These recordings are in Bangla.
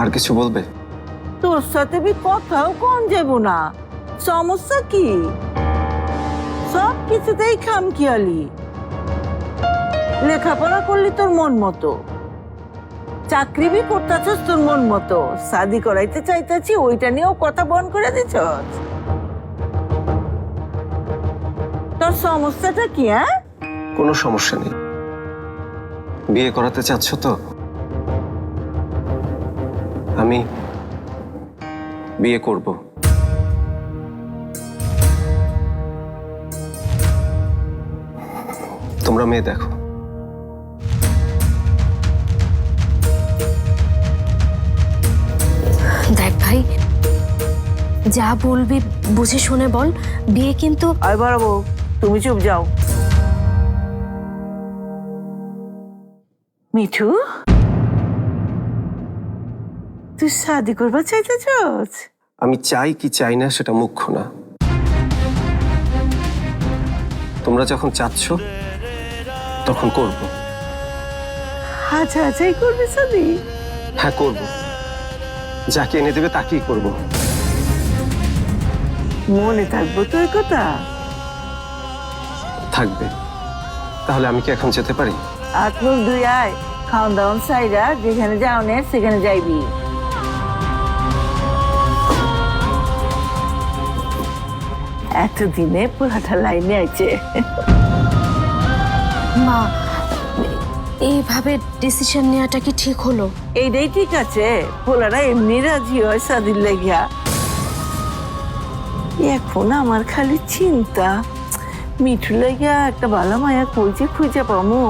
আর কিছু বলবে? তোর সাথে বি কথাও কোন যাব না। সমস্যা কি? সব কিছুতেই খামখেয়ালি। লেখাপড়া করলি তোর মন মতো, চাকরি বি করতেছস তোর মন মতো, শাদি করাইতে চাইতেছি ওইটা নিয়েও কথা বন্ধ করে দিছস। তোর সমস্যাটা কি? হ্যাঁ, কোনো সমস্যা নেই। বিয়ে করাতে চাচ্ছ তো? আমি বিয়ে করব। তোমরা মেয়ে দেখো। দেখ ভাই, যা বলবি বুঝে শুনে বল। বিয়ে কিন্তু আয় বাড়াবো, তুমি চুপ যাও। মিঠু, তুই শাদি করবা চাইতেছস? আমি চাই কি চাই না সেটা মুখ্য না। তোমরা যখন চাচ্ছ তখন করব। আচ্ছা আচ্ছাই করবি শাদি? হ্যাঁ করব, যাকে এনে দেবে তাকেই করব। মনে থাকবো তো এই কথা? থাকবে। তাহলে আমি কি এখন যেতে পারি? হাত মুখ দুই আয়, খাওন দাওন সাইরা যেখানে যাও নে সেখানে যাইবি। এতদিনে পোলাটা লাইনে আছে। মা, এইভাবে ডিসিশন নেওয়াটা কি ঠিক হলো? এইটাই ঠিক আছে, পোলারা এমনি রাজি হয় শাদির লেগিয়া। এখন আমার খালি চিন্তা, মিঠু লেগিয়া একটা বালা মায়া কই যে খুঁজে পামো।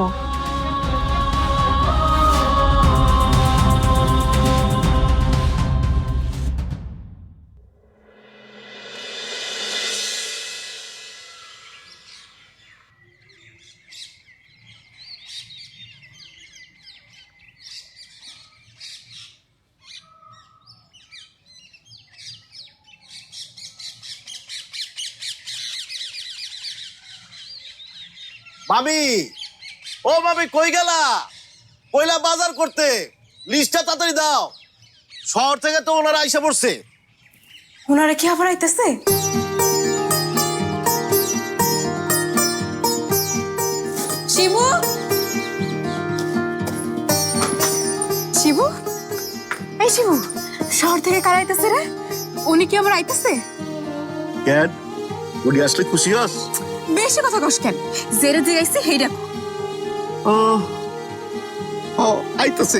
মামি, ও মামি কই গেলা? কইলা বাজার করতে, লিস্টটা তাড়াতাড়ি দাও। শহর থেকে তো ওনারা আইসা পড়ছে। ওনারা কি আবার আইতেছে? শিবু, শিবু, এই শিবু, শহর থেকে কারা আইতেছে রে? উনি কি আবার আইতেছে? কেন উনি আসলে খুশি হস? বেশি কথা কস কেন? জেরে যে আইছে হেই দেখো। ও ও আইতাছে।